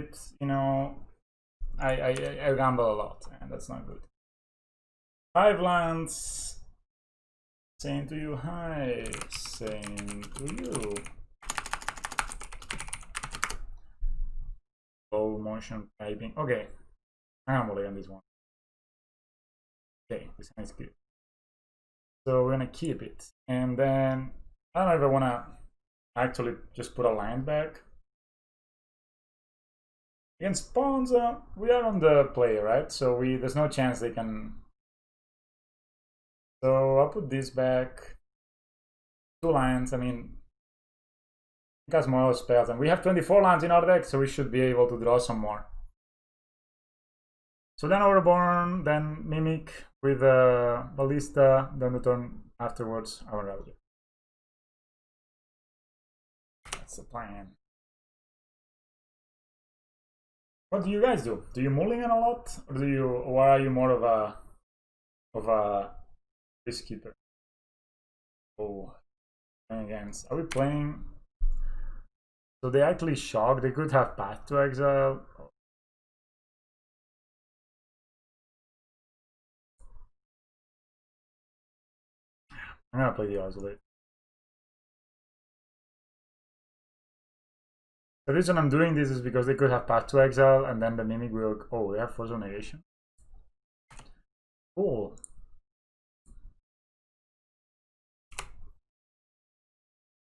bit, you know, I gamble a lot, and that's not good. 5 lands. Same to you, hi. Same to you. Low motion typing. Okay, I'm gambling on this one. Okay, this one is good. So we're gonna keep it, and then I don't know if I wanna actually just put a land back. Against pawns, we are on the play, right? So there's no chance they can. So I'll put this back. 2 lands. I mean, cast more spells, and we have 24 lands in our deck, so we should be able to draw some more. So then Overborn, then Mimic with Ballista, then the turn afterwards our Ravager. That's the plan. What do you guys do? Do you mulligan a lot, or are you more of a risk keeper? Oh, playing against. Are we playing? So they actually shock. They could have Path to Exile. I'm gonna play the Isolate. The reason I'm doing this is because they could have Path to Exile, and then the Mimic will. Oh, they have Force of Negation. Cool.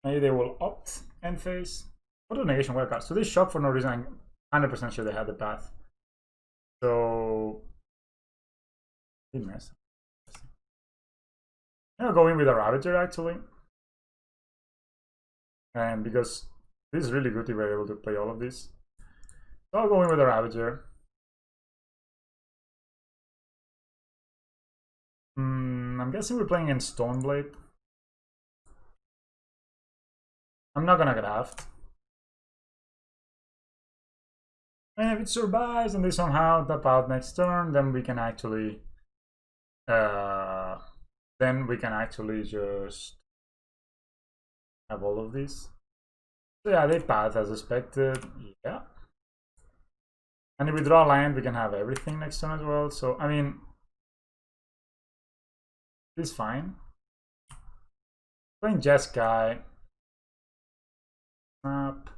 Maybe they will opt end phase. Force of Negation wildcard. So they shock for no reason. I'm 100% sure they had the path. So. Goodness. I'm gonna go in with a Ravager actually. And because this is really good if we're able to play all of this. So I'll go in with a Ravager. I'm guessing we're playing in Stoneblade. I'm not gonna draft. And if it survives and they somehow tap out next turn, then we can actually just have all of these. So yeah, they path as expected. Yeah. And if we draw land, we can have everything next turn as well. So I mean, this is fine. Playing Jeskai. Snap.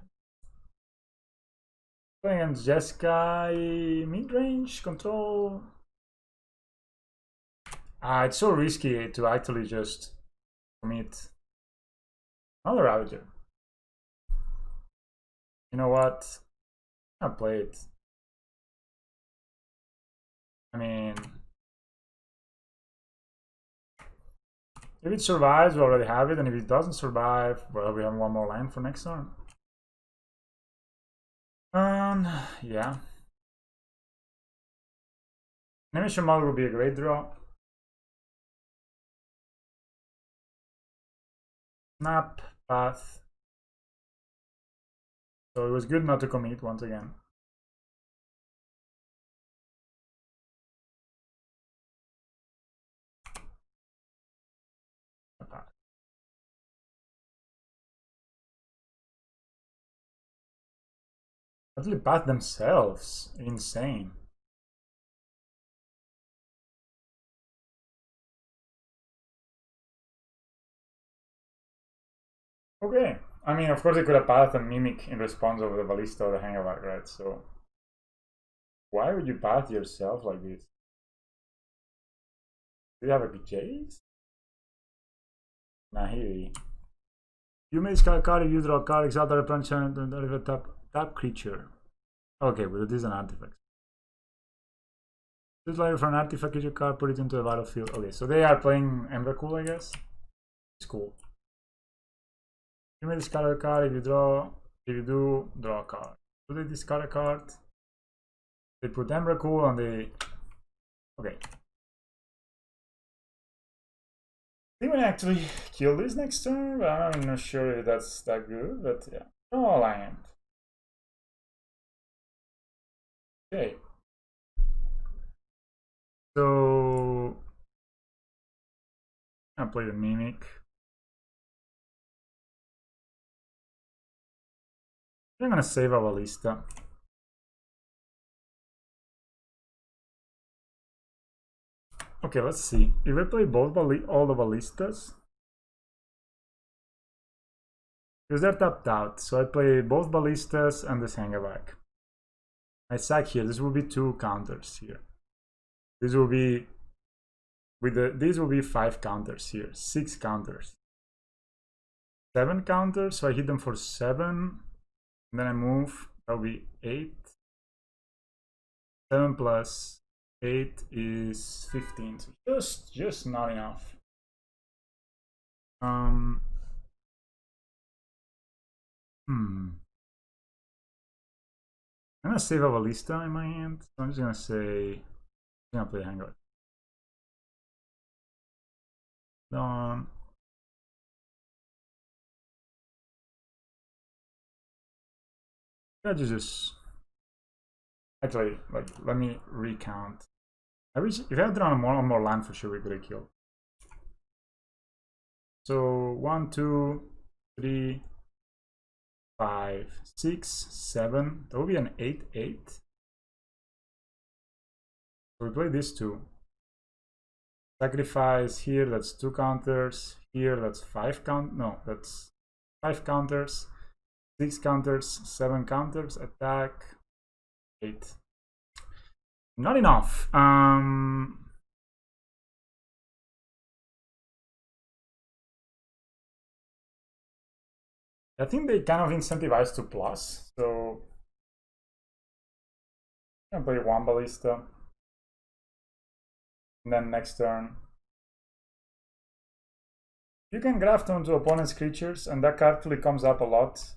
Playing against Jeskai, mid-range, control. It's so risky to actually just commit another Ravager. You know what? I'll play it. I mean, if it survives, we already have it, and if it doesn't survive, well, we have one more land for next turn. Yeah. Animation Model would be a great draw. Snap, path. So it was good not to commit once again. Actually path themselves. Insane. Okay. I mean, of course, they could have pathed a Mimic in response of the Ballista or the Hangaback, right? So, why would you path yourself like this? Do you have a Jace? Nahiri. You may discard a card if you draw a card, exalt a punch and tap creature. Okay, but this is an artifact. This layer for an artifact creature card, put it into the battlefield. Okay, so they are playing Emrakul, I guess. It's cool. You may discard a card if you do, draw a card. Do they discard a card? They put Emrakul on the. Okay. They might actually kill this next turn, but I'm not sure if that's that good, but yeah. Oh, land. Okay. So I play the Mimic. I'm gonna save a Ballista. Okay, let's see. If I play both all the ballistas, because they're tapped out, so I play both ballistas and this hangerback. I sack here. This will be 2 counters here. This will be these will be 5 counters here, 6 counters, 7 counters. So I hit them for 7, and then I move. That'll be 8. 7 plus 8 is 15. So just not enough. I'm gonna save a ballista in my hand. So I'm just gonna say I'm gonna play Hangar. Done. I just actually like let me recount. I wish if I had drawn on more land for sure we could have killed. So 1, 2, 3, 5, 6, 7. That would be an 8, 8. So we play these 2. Sacrifice here, that's 2 counters. Here, that's 5 count. No, that's 5 counters. 6 counters, 7 counters. Attack. 8. Not enough. I think they kind of incentivize to plus, so I can play 1 ballista. And then next turn, you can graft onto opponent's creatures, and that actually comes up a lot.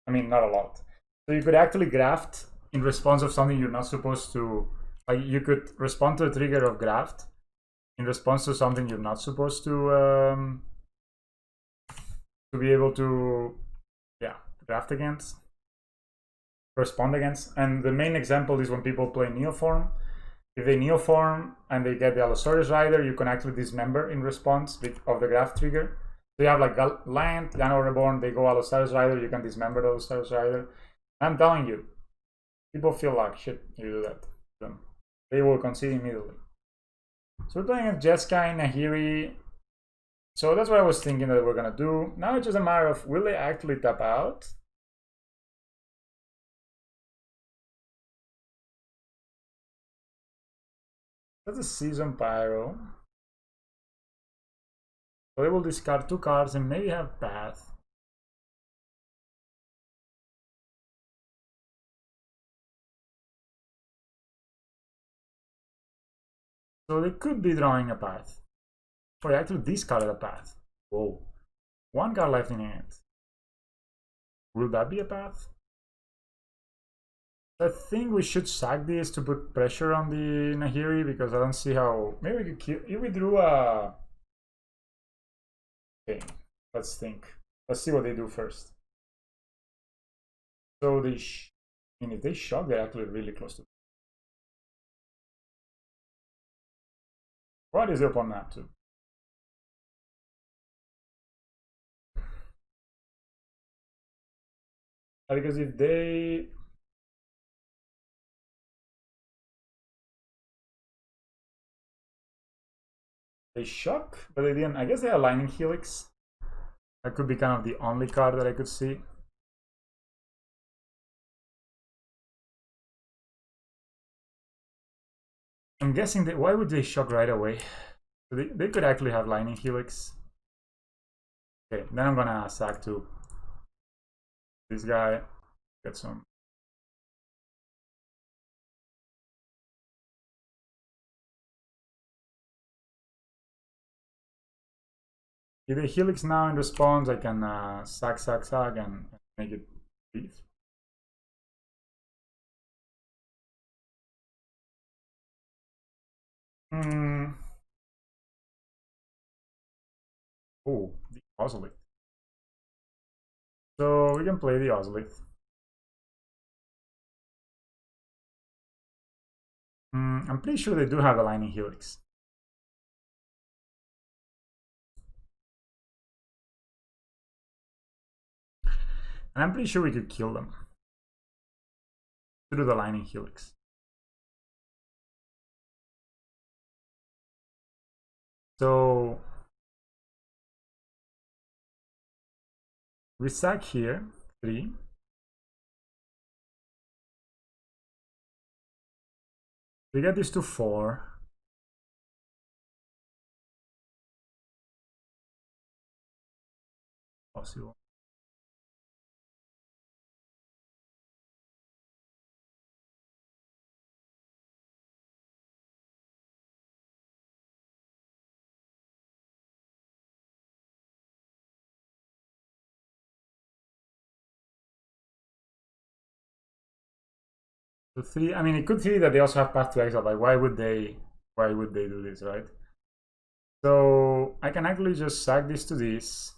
I mean, not a lot. So you could actually graft in response of something you're not supposed to. Like you could respond to the trigger of graft in response to something you're not supposed to be able to, yeah, draft against, respond against. And the main example is when people play Neoform. If they Neoform and they get the Allosaurus Rider, you can actually dismember in response of the graft trigger. So you have like land, Llano Reborn, they go Allosaurus Rider, you can dismember the Allosaurus Rider. I'm telling you, people feel like shit you do that. They will concede immediately. So we're playing a Jeskai, Nahiri. So that's what I was thinking that we're gonna do. Now it's just a matter of will they actually tap out? That's a Season Pyro. So they will discard 2 cards and maybe have Path. So they could be drawing a Path. Or they actually discarded a Path. Whoa. 1 card left in hand. Will that be a Path? I think we should sack this to put pressure on the Nahiri because I don't see how. Maybe we could kill. If we drew a. Okay, let's think. Let's see what they do first. So they. I mean, if they shock, they're actually really close to. What is the opponent up to? Because if they. They shock, but they didn't. I guess they are Lightning Helix. That could be kind of the only card that I could see. I'm guessing that. Why would they shock right away? So they could actually have Lightning Helix. Okay, then I'm gonna sack to this guy. Get some. If the Helix now in response, I can sack and make it leave. Oh, the Ozolith. So we can play the Ozolith. I'm pretty sure they do have a Lightning Helix. And I'm pretty sure we could kill them through the Lightning Helix. So we sack here 3. We get this to 4. Possible. So 3. I mean, it could see that they also have path to exile. Like, why would they do this, right? So I can actually just sack this to this.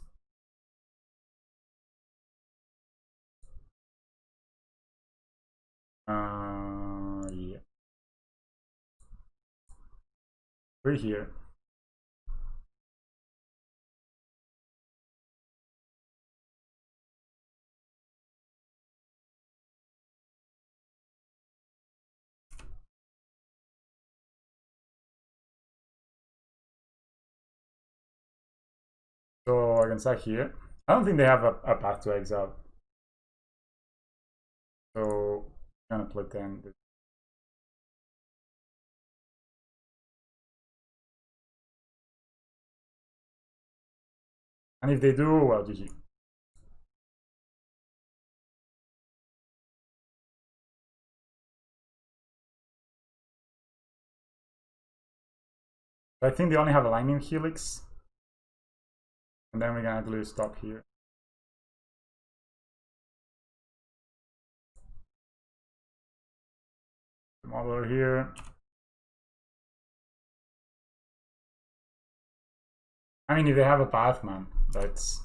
Yeah. We're here. So I can sack here. I don't think they have a path to exile. So I'm gonna pretend. And if they do, well, GG. I think they only have a lightning helix. And then we can actually stop here. Over here. I mean, if they have a path, man, that's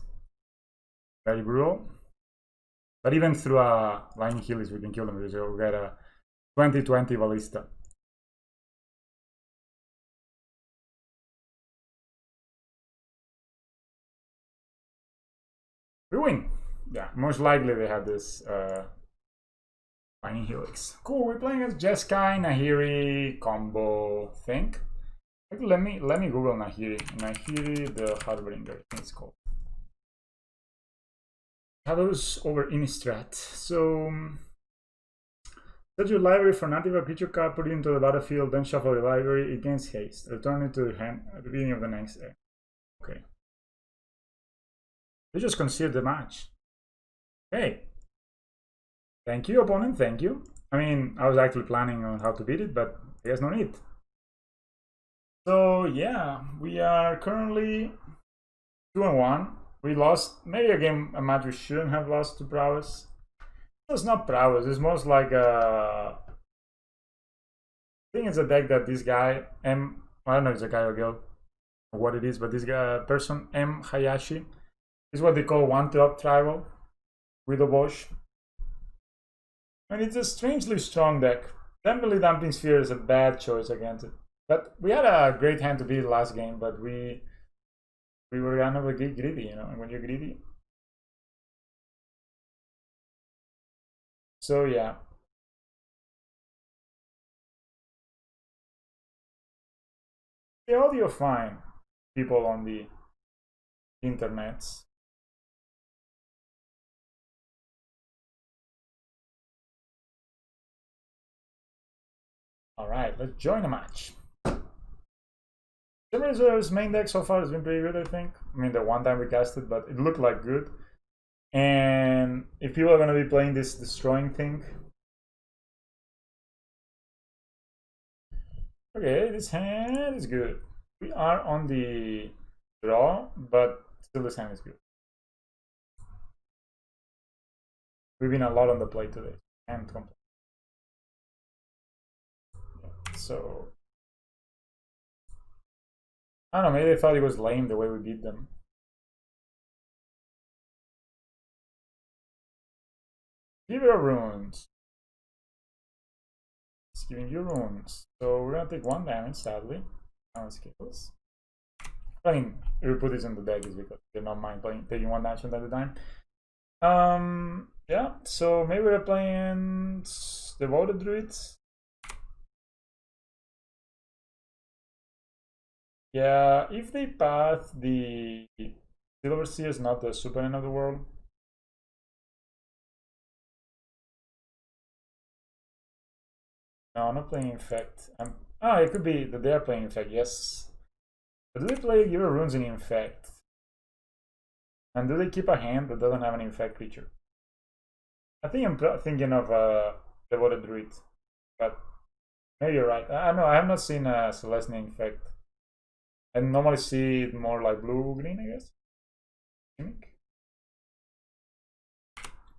very brutal. But even through a lightning helix, we can kill them because we get a 20-20 ballista. We win. Yeah, most likely they have this lightning helix. Cool. We're playing as Jeskai Nahiri combo thing. Let me Google Nahiri. Nahiri the Harbinger, I think it's called. Shadows over Innistrad. So set your library for native a creature card, put it into the battlefield, then shuffle the library. It gains haste. Return it to the hand at the beginning of the next day. Okay. You just conceded the match. Hey. Thank you, opponent. Thank you. I mean, I was actually planning on how to beat it, but there's no need. So yeah, we are currently 2-1. We lost maybe a match we shouldn't have lost to Prowess. It's not Prowess. It's most like a. I think it's a deck that this guy I don't know if it's a guy or girl or what it is, but this guy person Hayashi is what they call 1-up tribal with a Bosch. And it's a strangely strong deck. Definitely Dumping Sphere is a bad choice against it. But we had a great hand to beat last game, but we were kind of a bit greedy, you know, and when you're greedy. So yeah. The audio fine, people on the internets. Alright, let's join a match. Reserve's main deck so far has been pretty good, I think. I mean, the one time we cast it, but it looked like good. And if people are going to be playing this destroying thing. Okay, this hand is good. We are on the draw, but still this hand is good. We've been a lot on the play today. And complain. So I don't know, maybe they thought it was lame the way we beat them. Give your runes. It's giving you runes. So we're gonna take 1 damage, sadly. Scales. I mean, we put this in the deck is because they don't mind taking 1 damage from time to time. Yeah, so maybe we're playing Devoted Druids. Yeah, if they path the Silver Sea is not the super end of the world. No, I'm not playing Infect. Oh, it could be that they are playing Infect, yes. But do they play Hero Runes in Infect? And do they keep a hand that doesn't have an Infect creature? I think I'm thinking of Devoted Druid, but maybe you're right. I don't know, I have not seen Celestia Infect. I normally see it more like blue-green, I guess.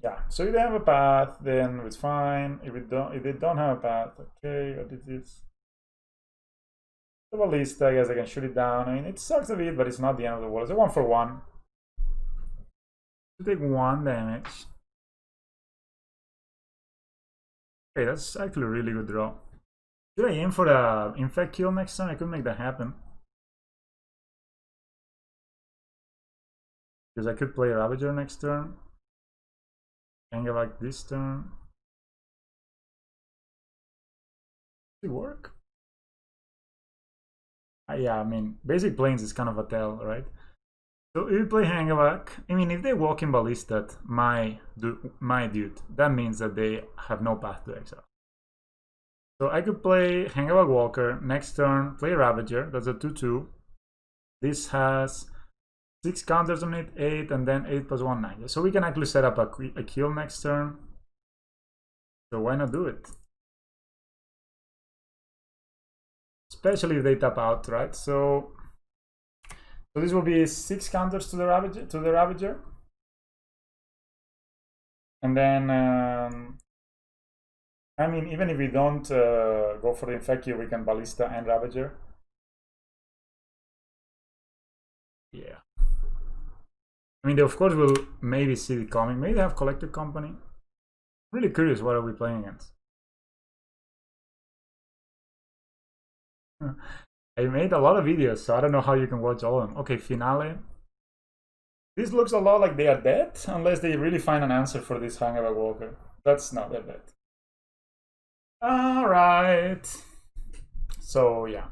Yeah, so if they have a path, then it's fine. If they don't have a path, okay, what is this? The ballista, I guess I can shoot it down. I mean, it sucks a bit, but it's not the end of the world. It's a 1-for-1. To take 1 damage. Okay, that's actually a really good draw. Should I aim for the Infect kill next time? I could make that happen. Because I could play Ravager next turn. Like this turn. Does it work? Yeah, I mean, basic planes is kind of a tell, right? So if you play Hangavak, I mean, if they walk in Ballista, my dude, that means that they have no path to exile. So I could play Hangavak Walker, next turn, play Ravager, that's a 2-2. This has 6 counters on it, 8, and then 8 plus 1, 9. So we can actually set up a kill next turn. So why not do it? Especially if they tap out, right? So this will be 6 counters to the Ravager. And then I mean, even if we don't go for the Infect here, we can Ballista and Ravager. Yeah. I mean, they of course will maybe see it coming. Maybe they have Collected Company. I'm really curious, what are we playing against? I made a lot of videos, so I don't know how you can watch all of them. Okay, Finale. This looks a lot like they are dead, unless they really find an answer for this Hangavak Walker. That's not that bad. Alright. So yeah,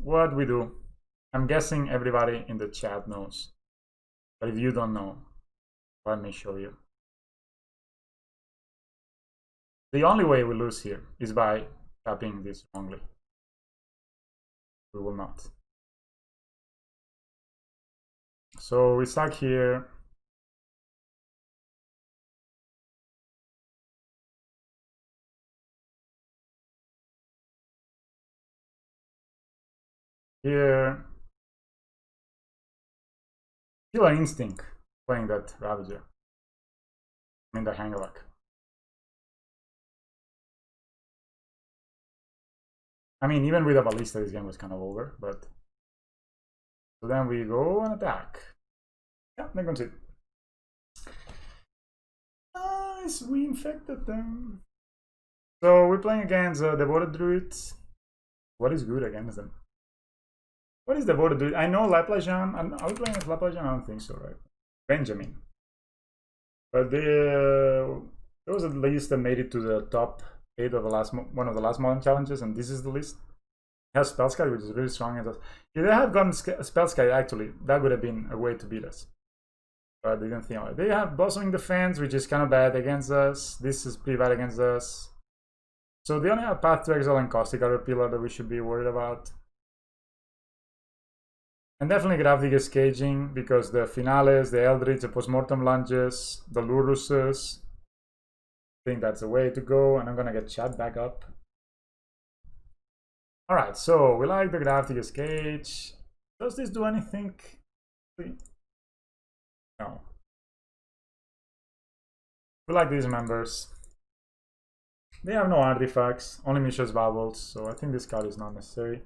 what we do. I'm guessing everybody in the chat knows. But if you don't know, let me show you. The only way we lose here is by tapping this wrongly. We will not. So we stuck here. Here. Feel an instinct playing that Ravager. I mean the Hangavak. I mean, even with a Ballista, this game was kind of over, but... So then we go and attack. Yeah, they concede. Nice, we infected them. So we're playing against Devoted Druids. What is good against them? What is Devoted Druid? I know Laplacian. Are we playing with Laplacian? I don't think so, right? Benjamin. But those at least that made it to the top 8 of the one of the last modern challenges, and this is the list. It has Spellskite, which is really strong. If they had gotten Spellskite, actually, that would have been a way to beat us. But they didn't think of it. They have Blossoming Defense, which is kind of bad against us. This is pretty bad against us. So they only have Path to Exile and Caustic Outer Pillar that we should be worried about. And definitely Graphic Caging, because the Finales, the Eldritch, the Postmortem Lunges, the Luruses. I think that's the way to go, and I'm gonna get chat back up. Alright, so we like the Graphic Cage. Does this do anything? No. We like these members. They have no artifacts, only Mishra's Bubbles, so I think this card is not necessary.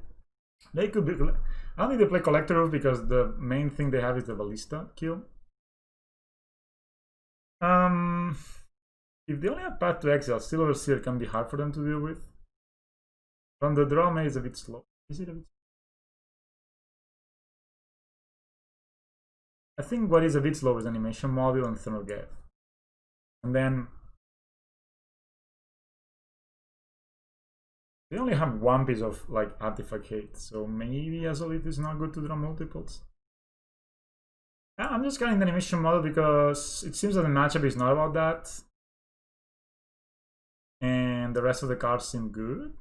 They could be... I don't think they play Collector Roof because the main thing they have is the Ballista kill. If they only have Path to Exile, Silver Seal can be hard for them to deal with. From the draw, maybe it's a bit slow. Is it a bit slow? I think what is a bit slow is Animation Module and Thermal Gap. And then They only have one piece of like artifact hate, so maybe Azolith is not good to draw multiples. I'm just getting the animation model because it seems that the matchup is not about that. And the rest of the cards seem good.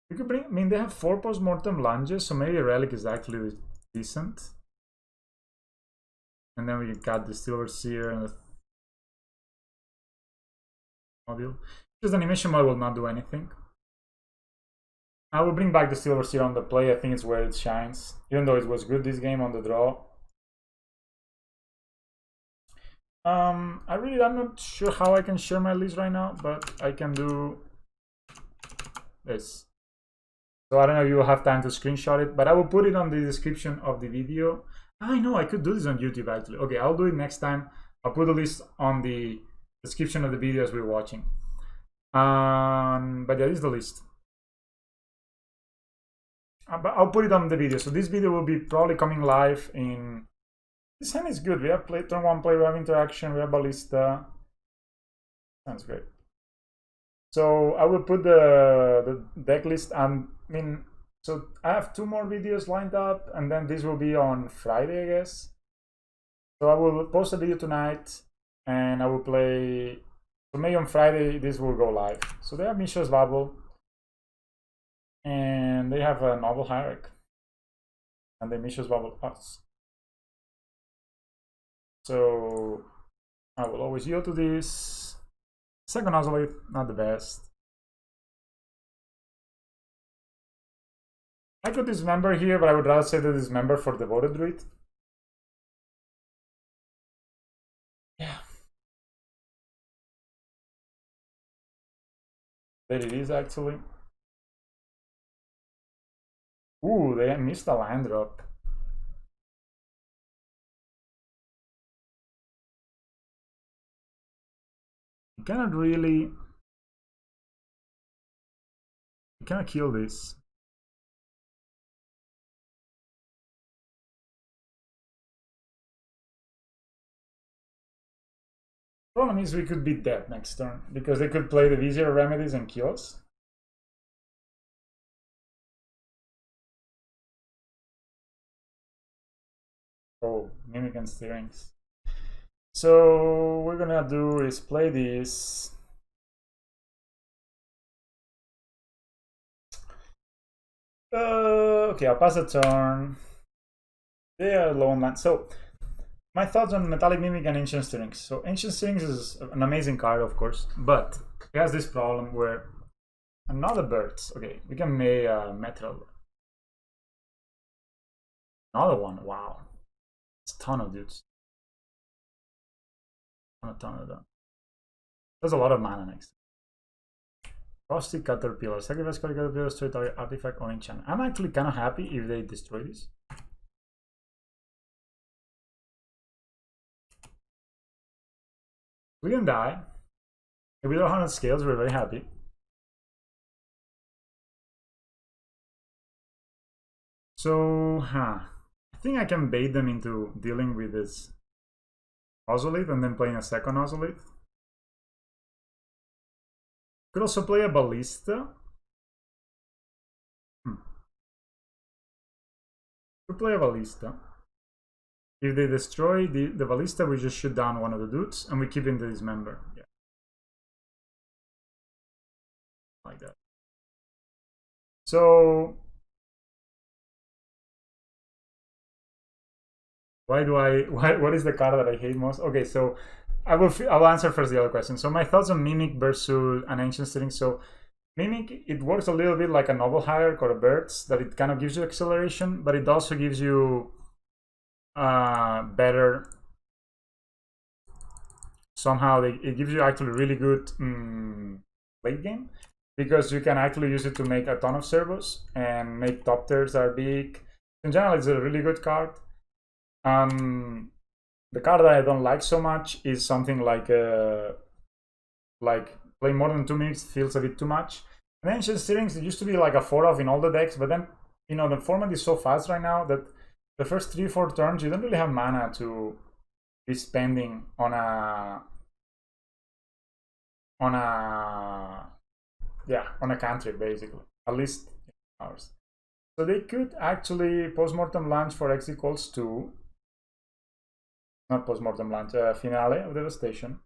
We could bring, I mean, they have 4 post-mortem lunges, so maybe a relic is actually decent. And then we can cut the Silver Seer and the module. Just animation model will not do anything. I will bring back the Silver Seer on the play. I think it's where it shines. Even though it was good this game on the draw. I'm not sure how I can share my list right now, but I can do this. So I don't know if you will have time to screenshot it, but I will put it on the description of the video. I know I could do this on YouTube actually. Okay, I'll do it next time. I'll put the list on the description of the videos we're watching. But yeah, this is the list. But I'll put it on the video. So this video will be probably coming live in... This hand is good. We have turn 1 play, we have interaction, we have ballista. Sounds great. So I will put the deck list. So I have 2 more videos lined up, and then this will be on Friday, I guess. So I will post a video tonight, and I will play. So maybe on Friday this will go live. So they have Mishra's Bubble, and they have a Novel Hierarch, and the Mishra's Bubble us. So I will always yield to this. Second Ozolith, not the best. I could dismember here, but I would rather say the dismember for Devoted Druid. Yeah. There it is, actually. Ooh, they missed a land drop. You cannot really... You cannot kill this. Problem is we could be dead next turn, because they could play the Vizier Remedies and kill us. Oh, Mimic and Steerings. So what we're gonna do is play this. Okay, I'll pass a turn. They are low on land. So my thoughts on Metallic Mimic and Ancient Steerings. So Ancient Steerings is an amazing card, of course, but it has this problem where another birds. Okay, we can make a metal. Another one. Wow, it's a ton of dudes. A ton of them. There's a lot of mana next. Frosty Caterpillar. Sacrifice Caterpillar, destroy target artifact or enchant. I'm actually kind of happy if they destroy this. We can die. If we draw 100 scales, we're very happy. So, I think I can bait them into dealing with this Ozolith and then playing a second Ozolith. Could also play a Ballista. Could play a Ballista. If they destroy the Ballista, we just shoot down one of the dudes and we keep in the Dismember. Yeah. Like that. So what is the card that I hate most? Okay, so I'll answer first the other question. So my thoughts on Mimic versus an Ancient Steering. So Mimic, it works a little bit like a Noble Hierarch or a Birds, that it kind of gives you acceleration, but it also gives you better. Somehow it gives you actually really good late game, because you can actually use it to make a ton of servos and make top tiers that are big. In general, it's a really good card. The card that I don't like so much is something like playing more than 2 minutes feels a bit too much. And Ancient Steerings, it used to be like a 4-off in all the decks, but then, you know, the format is so fast right now that the first 3-4 turns you don't really have mana to be spending on a yeah, on a cantrip basically, at least ours. So they could actually postmortem launch for x equals 2, not postmortem launch, finale of devastation.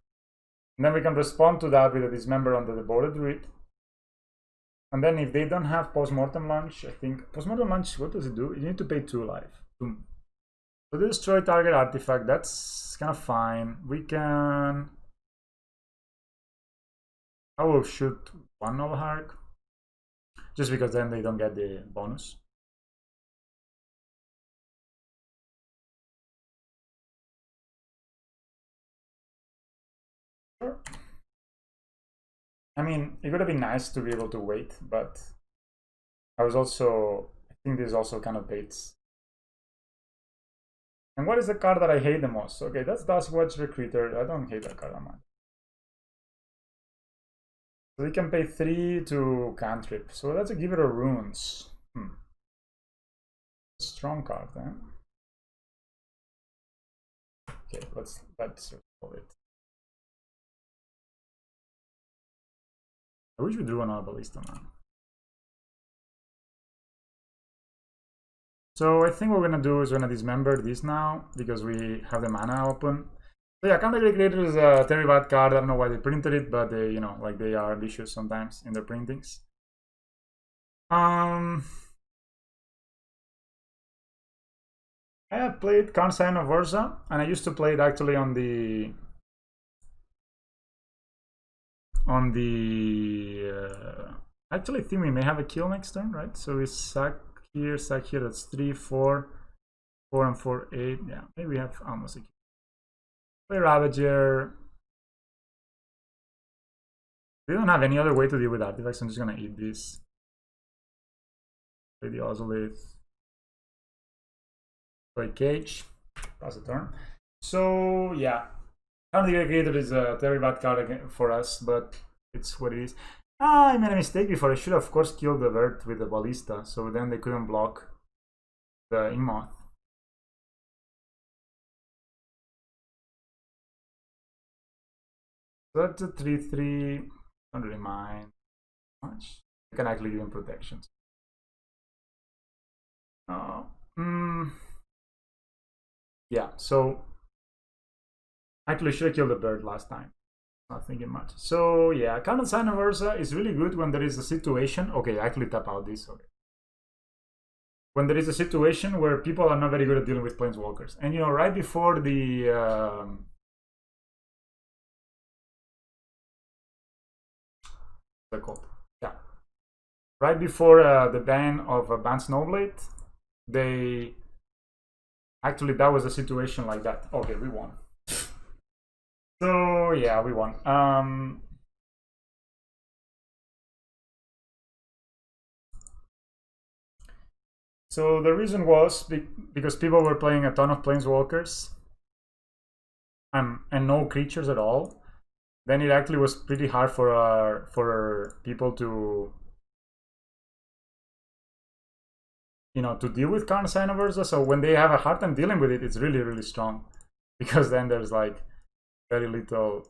And then we can respond to that with a dismember on the devoted druid. And then if they don't have postmortem launch, I think postmortem launch, what does it do? You need to pay 2 life. Boom. So they destroy target artifact, that's kind of fine. We can, I will shoot 1 Noble Hark, just because then they don't get the bonus. Sure. I mean, it would have been nice to be able to wait, but I think this also kind of baits. And what is the card that I hate the most? Okay, that's Duskwatch Recruiter. I don't hate that card that much. So we can pay 3 to cantrip. So let's give it a runes. Strong card, then. Okay, let's roll it. I wish we drew another ballista now. So I think what we're gonna do is we're gonna dismember this now because we have the mana open. So yeah, Counter Creator is a very bad card. I don't know why they printed it, but they, you know, like they are ambitious sometimes in their printings. I have played Consign of Urza, and I used to play it actually on the actually I think we may have a kill next turn, right? So we sack here, that's 3, 4, 4 and 4, 8. Yeah, maybe we have almost a kill. Play Ravager. They don't have any other way to deal with artifacts, so I'm just gonna eat this. Play the Ozolith. Play Cage. Pass the turn. So yeah, Counter Creator is a very bad card for us, but it's what it is. I made a mistake before. I should have, of course, killed the Vert with the Ballista, so then they couldn't block the Inmoth. So that's a 3/3. Don't really mind much. I can actually give him protections. Yeah, so actually should have killed the bird last time. Not thinking much. So yeah, Counter Sign of Urza is really good when there is a situation. Okay, actually tap out this. Okay. When there is a situation where people are not very good at dealing with planeswalkers, and you know, right before the right before the ban of Ban Snowblade, they actually, that was a situation like that. Okay, we won. So yeah, we won. So the reason was because people were playing a ton of planeswalkers and no creatures at all. Then it actually was pretty hard for people to, you know, to deal with Karn Sign of Urza. So when they have a hard time dealing with it, it's really, really strong, because then there's like very little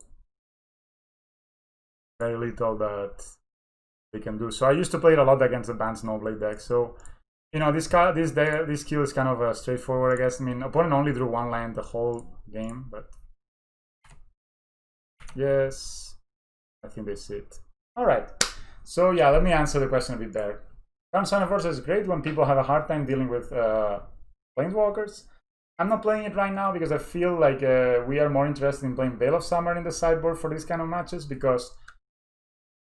that they can do. So I used to play it a lot against the Banned Snowblade deck. So, you know, this skill is kind of straightforward, I guess. I mean, opponent only drew 1 land the whole game, but yes, I think they sit. All right. So yeah, let me answer the question a bit better. Karn Sign of Urza is great when people have a hard time dealing with planeswalkers. I'm not playing it right now because I feel like we are more interested in playing Veil of Summer in the sideboard for these kind of matches, because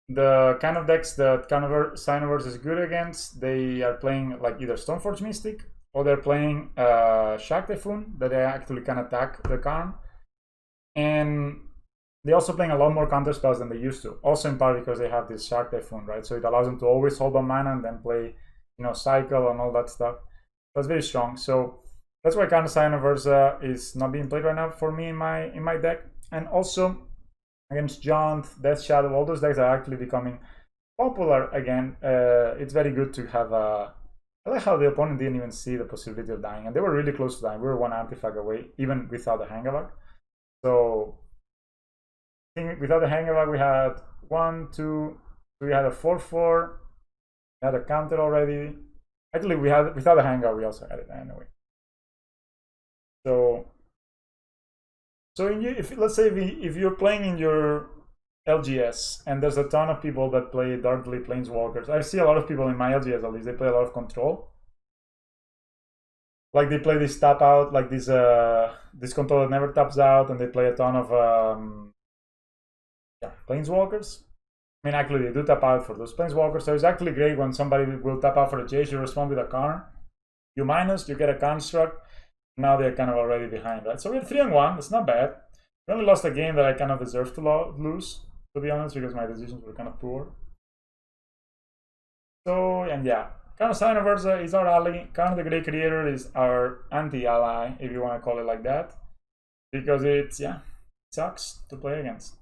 the kind of decks that Sign of Urza is good against, they are playing like either Stoneforge Mystic, or they're playing Shark Typhoon, that they actually can attack the Karn. And they're also playing a lot more counter spells than they used to, also in part because they have this Shark Typhoon, right? So it allows them to always hold on mana and then play, you know, Cycle and all that stuff. That's very strong. So that's why Counter Sign of Urza is not being played right now for me in my deck. And also against Jaunt, Death Shadow, all those decks are actually becoming popular again. It's very good to have a... I like how the opponent didn't even see the possibility of dying, and they were really close to dying. We were 1 artifact away, even without the Hangavak. So I think without the Hangavak, we had 1, 2, So we had a 4-4. We had a counter already. Actually, we had without a hangout, we also had it anyway. So if let's say if you're playing in your LGS and there's a ton of people that play Darkly Planeswalkers, I see a lot of people in my LGS at least, they play a lot of control. Like they play this tap out, like this control that never taps out, and they play a ton of Planeswalkers. I mean, actually, they do tap out for those Planeswalkers, so it's actually great when somebody will tap out for a chase, you respond with a Karn, you minus, you get a construct, now they're kind of already behind, right? So we're 3-1, it's not bad. We only lost a game that I kind of deserved to lose, to be honest, because my decisions were kind of poor. So, and yeah, Karn Versa is our ally. Karn the Great Creator is our anti-ally, if you want to call it like that, because it sucks to play against.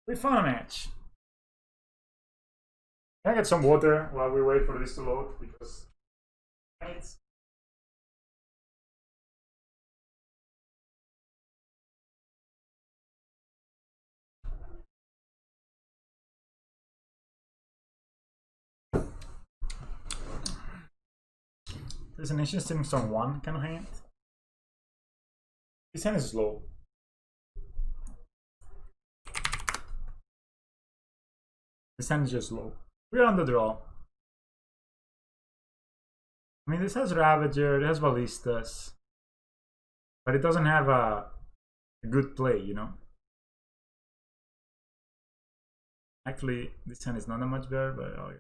We found a match. Can I get some water while we wait for this to load? Because it's... There's an interesting Storm 1 kind of hand. This hand is slow. This hand is just low. We're on the draw. I mean, this has Ravager, it has Ballistas, but it doesn't have a good play, you know? Actually, this hand is not that much better, but oh, yeah.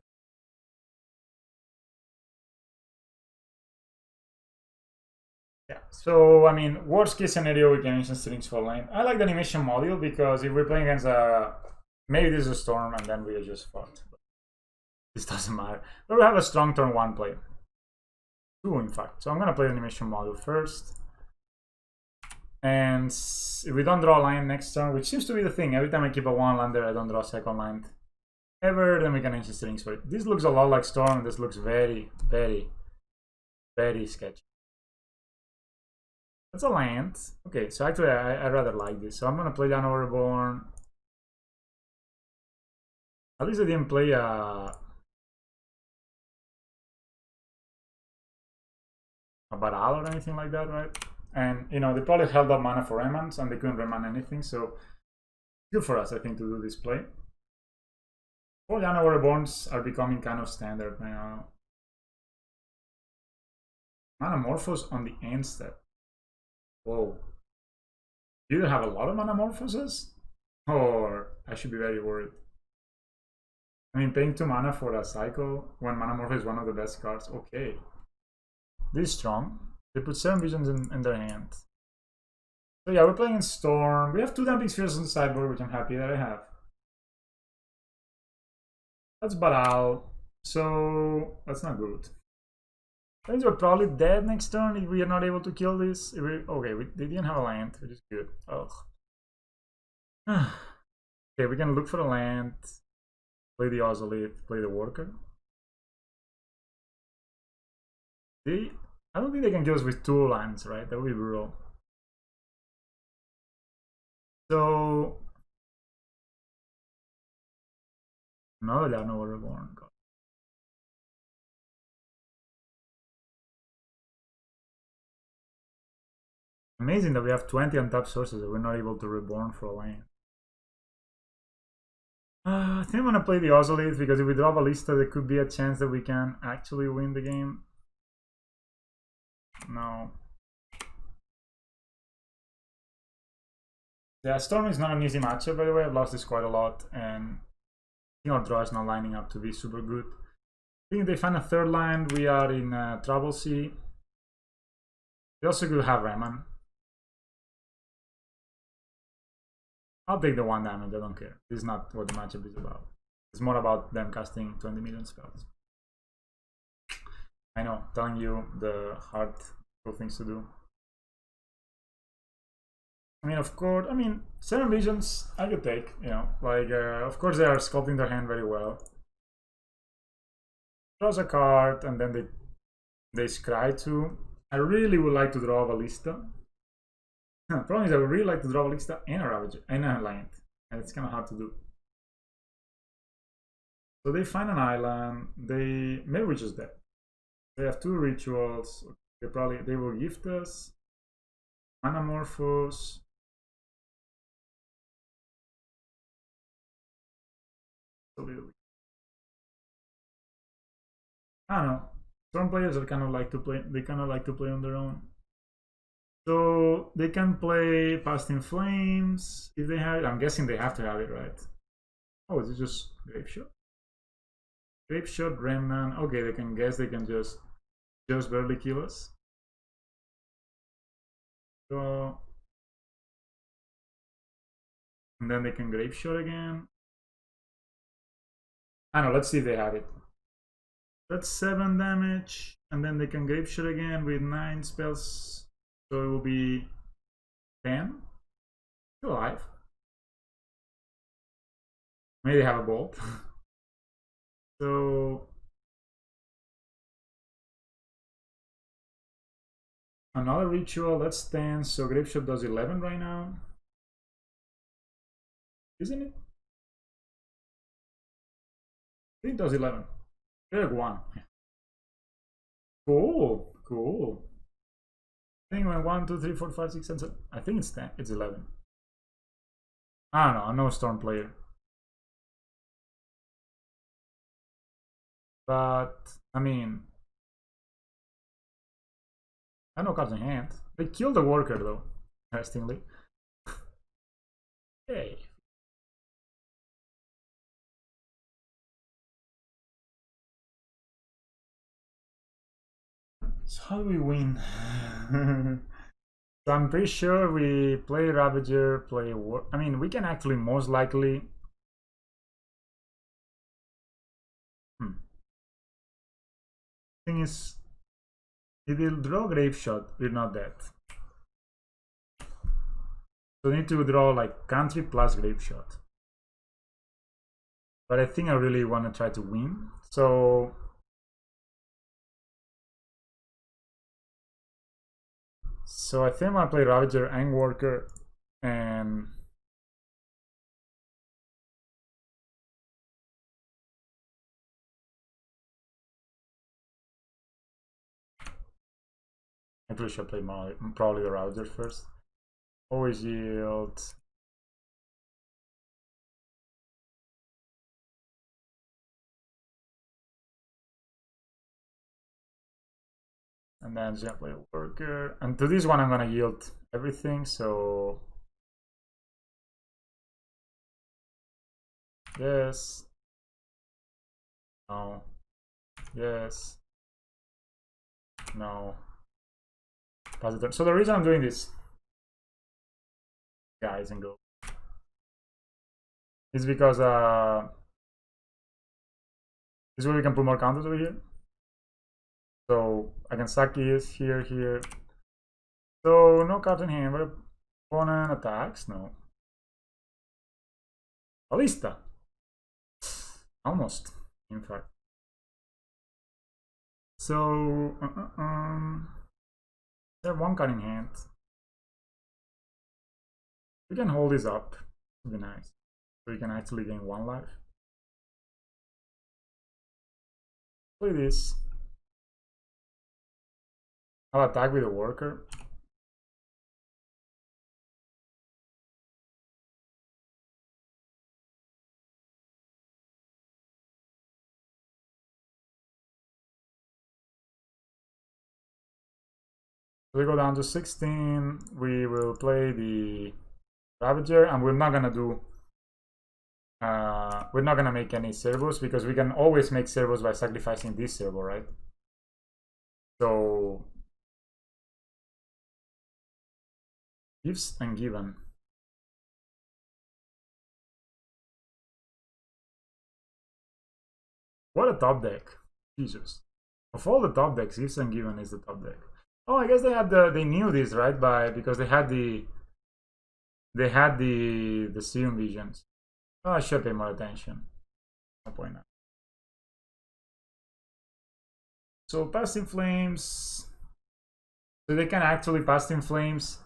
Yeah, so I mean, worst case scenario, we can Ancient Strings for lane. I like the animation module because if we're playing against a... Maybe this is a Storm and then we are just fucked. But this doesn't matter. But we have a strong turn 1 play. 2, in fact. So I'm going to play the animation module first. And if we don't draw a line next turn, which seems to be the thing, every time I keep a 1-lander, I don't draw a second line ever, then we can Ancient Strings for it. This looks a lot like Storm. This looks very, very, very sketchy. That's a land. Okay, so actually I rather like this. So I'm going to play down Overborn. At least I didn't play a Baral or anything like that, right? And, you know, they probably held up mana for Remans and they couldn't remand anything, so good for us, I think, to do this play. 4 Llano Reborns are becoming kind of standard now. Manamorphose on the end step. Whoa. You either have a lot of Manamorphoses, or I should be very worried. I mean, paying 2 mana for a cycle when Manamorphose is one of the best cards, okay. This is strong. They put 7 visions in their hand. So yeah, we're playing in Storm. We have 2 Damping Spheres on the sideboard, which I'm happy that I have. That's Baral. So that's not good. That means we're probably dead next turn if we are not able to kill this. Okay, they didn't have a land, which is good. Ugh. Okay, we can look for a land. Play the Ozolith, play the Worker. I don't think they can kill us with 2 lands, right? That would be brutal. So... No, they are no Reborn. God. Amazing that we have 20 untapped sources that we're not able to Reborn for a lane. I think I'm gonna play the Ozolith because if we draw Ballista, there could be a chance that we can actually win the game. No. Yeah, Storm is not an easy matchup, by the way. I've lost this quite a lot, and I think our draw is not lining up to be super good. I think if they find a 3rd land, we are in trouble C. They also could have Raman. I'll take the 1 damage, I don't care. This is not what the matchup is about. It's more about them casting 20 million spells. I know, telling you the hard things to do. I mean, of course, 7 visions I could take, you know. Like, of course they are sculpting their hand very well. Draws a card, and then they scry too. I really would like to draw a Ballista. The problem is I would really like to draw a Ballista and a Ravager and a land, and it's kind of hard to do. So they find an island. Maybe we're just dead. They have 2 rituals. They will gift us Anamorphose. A little. I don't know. Some players are kind of like to play. They kind of like to play on their own. So they can play Past in Flames if they have it. I'm guessing they have to have it, right? Oh, is it just Grape Shot? Grape Shot, Remnant. Okay, they can guess they can just barely kill us. So, and then they can Grape Shot again. I don't know, let's see if they have it. That's 7 damage, and then they can Grape Shot again with 9 spells. So it will be 10. Still alive. Maybe they have a bolt. So another ritual, that's 10. So Grape Shot does 11 right now. Isn't it? I think it does 11. There's 1. Cool, cool. I think when 1, 2, 3, 4, 5, 6, 7. I think it's 10. It's 11. I don't know. I'm no Storm player. But I mean, I have no cards in hand. They killed the worker though, interestingly. Hey. So how do we win? So I'm pretty sure we play Ravager, play War. I mean, we can actually most likely. Thing is, if we'll draw Grave Shot, we're not dead. So we need to draw like country plus Grave Shot. But I think I really want to try to win. So I think I'm gonna play Ravager and Worker, and actually should play probably the Ravager first. Always yield. And then just gonna play a Worker. And to this one I'm gonna yield everything, so yes. No. Yes. No. Pass the turn. So the reason I'm doing this, guys, and go, is because this way we can put more counters over here. So I can sack this here, here. So no cards in hand, but opponent attacks. No. Ballista. Almost, in fact. So they have 1 card in hand. We can hold this up. Would be nice. So we can actually gain 1 life. Play this. I'll attack with a Worker. We go down to 16. We will play the Ravager, and we're not gonna do. We're not gonna make any servos because we can always make servos by sacrificing this servo, right? So gives and given. What a top deck! Jesus. Of all the top decks, gives and given is the top deck. Oh, I guess they knew this, right? Because they had the serum visions. Oh, I should pay more attention. No point now. So Past in Flames. So they can actually Past in Flames.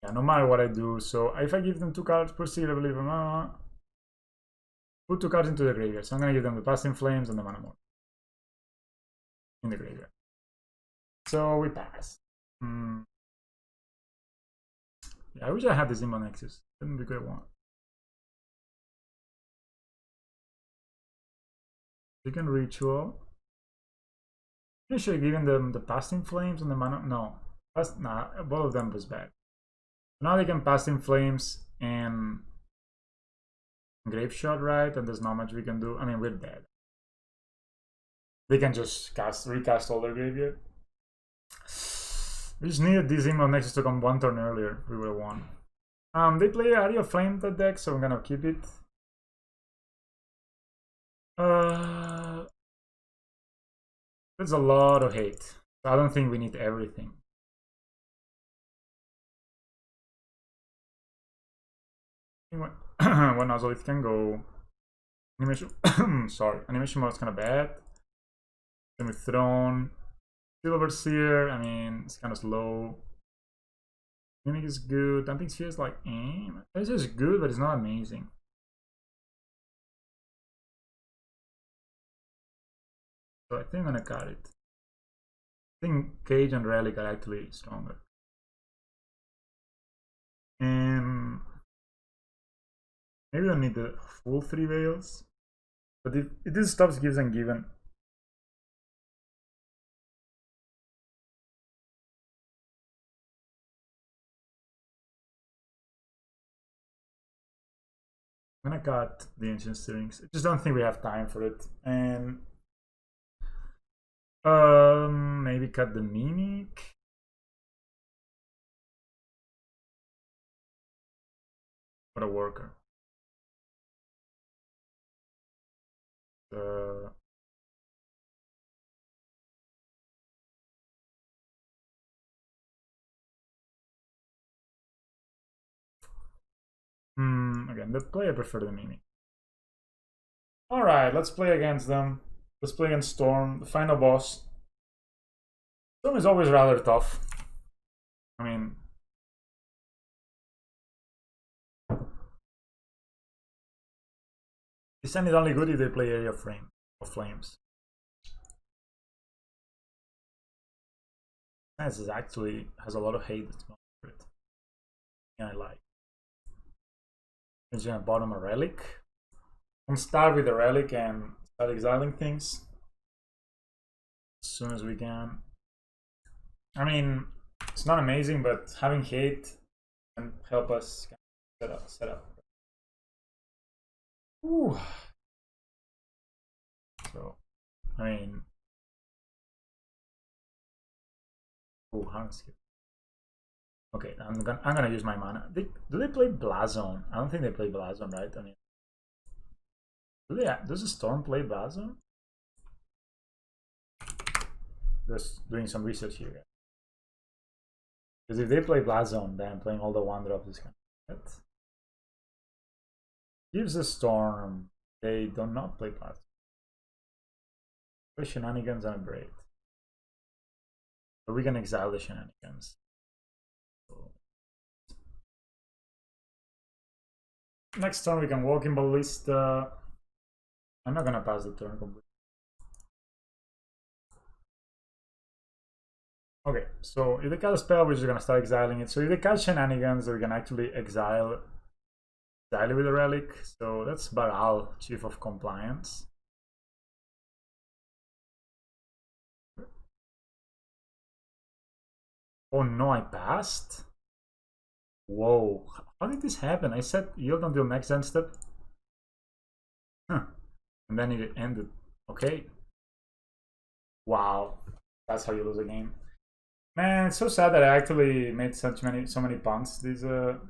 Yeah, no matter what I do. So if I give them 2 cards per seal, I believe them. Put 2 cards into the graveyard. So I'm gonna give them the Passing Flames and the Mana Morph in the graveyard. So we pass. Yeah, I wish I had this Immo Nexus. Didn't be a good one. You can Ritual. I should have given them the Passing Flames and the Mana. No. Nah, both of them was bad. Now they can Passing Flames and Grave Shot, right? And there's not much we can do. I mean, we're dead. They can just recast all their graveyard. We just needed this Immo Nexus to come 1 turn earlier. We would have won. They play Area of Flame that deck, so I'm gonna keep it. There's a lot of hate. So I don't think we need everything. One nozzle, it can go. Animation. Sorry, animation mode is kind of bad. Then with Throne. Steel Overseer, I mean, it's kind of slow. Mimic is good. Damping Sphere is like, This is good, but it's not amazing. So I think I'm gonna cut it. I think Cage and Relic are actually stronger. And maybe I don't need the full 3 Veils. But if this stops Gives and Given, I'm gonna cut the Ancient Stirrings. I just don't think we have time for it. And maybe cut the Mimic. What a worker. Again, the play I prefer the Mimic. Alright, let's play against them. Let's play against Storm, the final boss. Storm is always rather tough. I mean, this hand is only good if they play Area of Flames. This is actually has a lot of hate that's going for it. Yeah, I like. I'm just gonna bottom a Relic. I'm start with the Relic and start exiling things as soon as we can. I mean, it's not amazing, but having hate can help us set up. Ooh. So, I mean, how skip. Okay, I'm gonna use my mana. Do they play Blazon? I don't think they play Blazon, right? I mean, does the Storm play Blazon? Just doing some research here. Because if they play Blazon, then I'm playing all the 1-drops is kind of bad. Gives the Storm. They do not play Blazon. Play Shenanigans and a Braid. But we can exile the Shenanigans. Next turn we can walk in Ballista. I'm not gonna pass the turn completely. Okay, so if they cast a spell, we're just gonna start exiling it. So if they cast Shenanigans, we can actually exile it with a Relic. So that's Baral, Chief of Compliance. Oh no, I passed? Whoa, how did this happen? I said yield until next end step. Huh. And then it ended. Okay. Wow. That's how you lose a game. Man, it's so sad that I actually made so many punts. In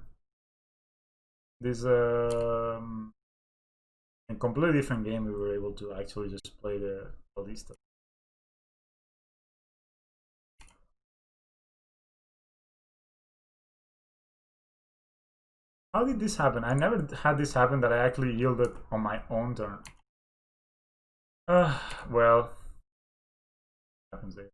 a completely different game we were able to actually just play the Ballista. How did this happen? I never had this happen that I actually yielded on my own turn. Well, happens there.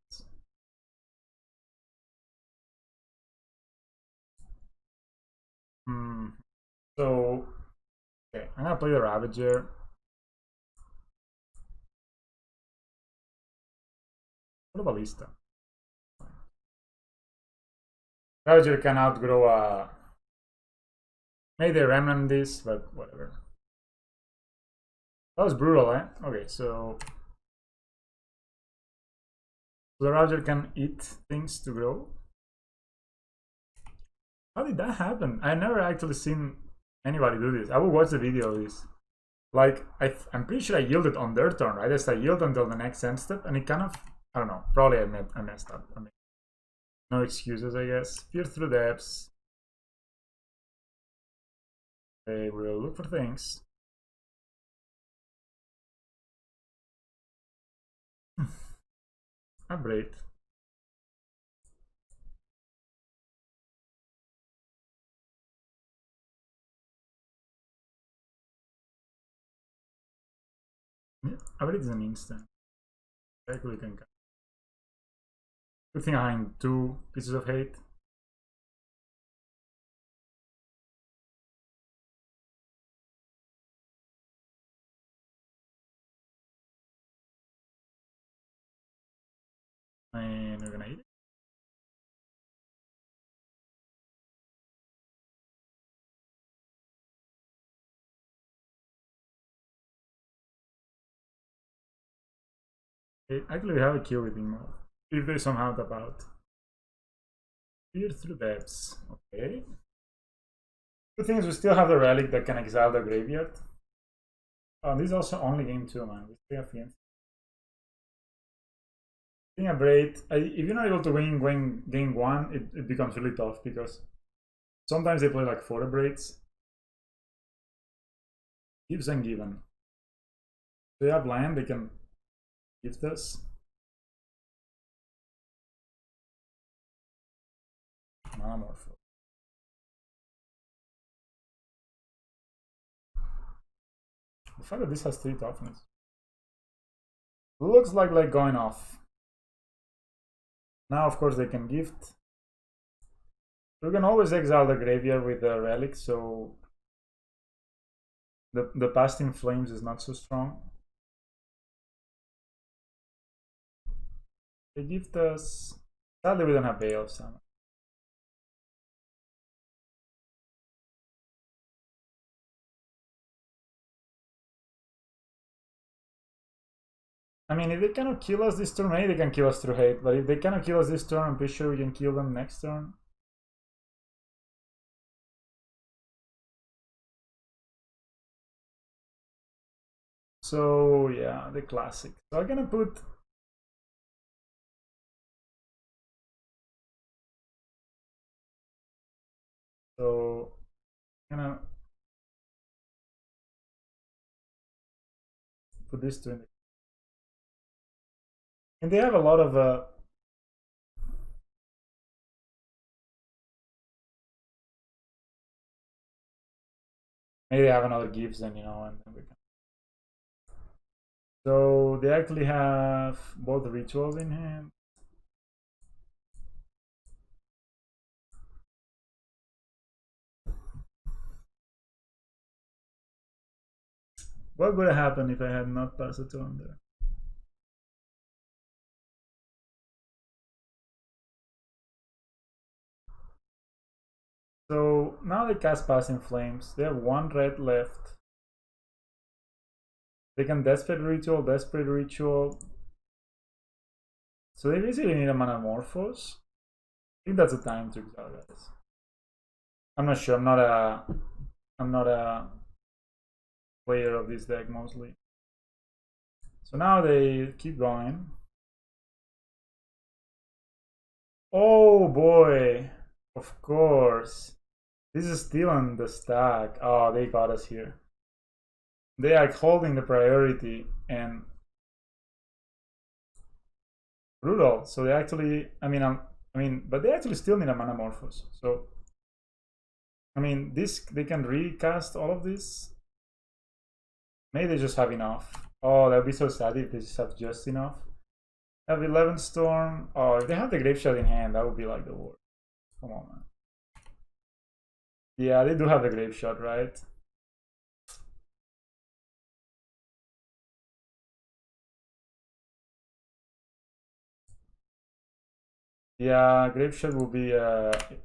So, okay, I'm gonna play the Ravager. a ballista. Ravager can outgrow a... Maybe they remnant this, but whatever. That was brutal, eh? Okay, so... The Ravager can eat things to grow. How did that happen? I never actually seen anybody do this. I will watch the video of this. Like, I'm pretty sure I yielded on their turn, right? I just yield until the next end step, and it kind of... I don't know. Probably I messed up. I mean, no excuses, I guess. Peer through depths. Okay, we'll look for things. Upgrade. Yeah, upgrade is an instant. Exactly, can. Good thing I find 2 pieces of hate. And we're gonna eat it. Okay, actually, we have a kill with him. If they somehow tap out. Peer through depths. Okay. The thing is, we still have the relic that can exile the graveyard. Oh, this is also only game 2, man. We still have game. Being a braid, if you're not able to win game 1, it becomes really tough because sometimes they play like 4 braids. Gives and given. They have land, they can give this. Monomorpho. The fact that this has 3 toughness. Looks like going off. Now, of course, they can gift. We can always exile the graveyard with the relic, so the Past in Flames is not so strong. They gift us. Sadly, we don't have Veil of Summer. I mean, if they cannot kill us this turn, maybe they can kill us through hate. But if they cannot kill us this turn, I'm pretty sure we can kill them next turn. So yeah, the classic. So I'm gonna put. So I'm gonna put this to. And they have a lot of. Maybe they have another gives, then you know, and then we can. So they actually have both rituals in hand. What would have happened if I had not passed a turn there? So now they cast Passing Flames. They have 1 red left. They can Desperate Ritual, Desperate Ritual. So they basically need a Manamorphose. I think that's the time to exile, guys. I'm not sure. I'm not a player of this deck mostly. So now they keep going. Oh boy, of course. This is still on the stack. Oh, they got us here. They are holding the priority and brutal. So they actually, but they actually still need a Manamorphose. So, I mean, they can recast all of this. Maybe they just have enough. Oh, that would be so sad if they just have just enough. Have 11 Storm. Oh, if they have the Grave Shot in hand, that would be like the worst. Come on, man. Yeah, they do have the Grave Shot, right? Yeah, Grave Shot will be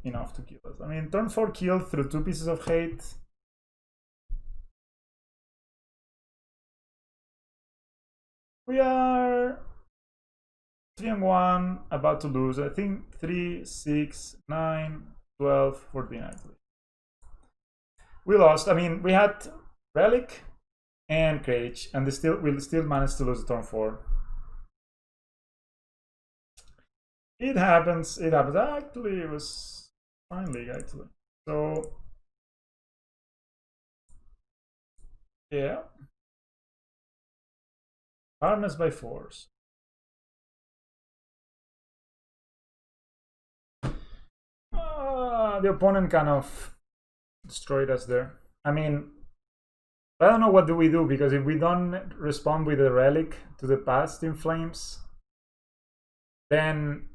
enough to kill us. I mean, turn 4 killed through 2 pieces of hate. We are 3-1, about to lose. I think 3, 6, 9, 12, 14 actually. We lost. I mean, we had Relic and Cage, and we'll still manage to lose the turn 4. It happens. It happens. Actually, it was fine league actually. So yeah, harness by force. The opponent kind of destroyed us there. I mean, I don't know what do we do, because if we don't respond with a relic to the past in flames, then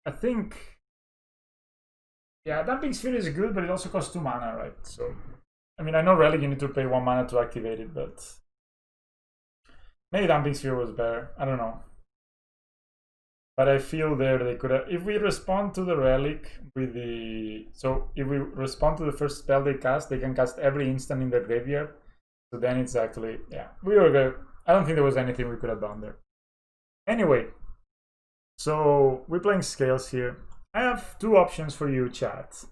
I think, yeah, Damping Sphere is good, but it also costs 2 mana, right? So I mean, I know relic you need to pay 1 mana to activate it, but maybe Damping Sphere was better. I don't know. But I feel there they could have, if we respond to the relic with the, so if we respond to the first spell they can cast every instant in their graveyard. So then it's actually, yeah, we were good. I don't think there was anything we could have done there. Anyway, so we're playing Scales here. I have 2 options for you, chat.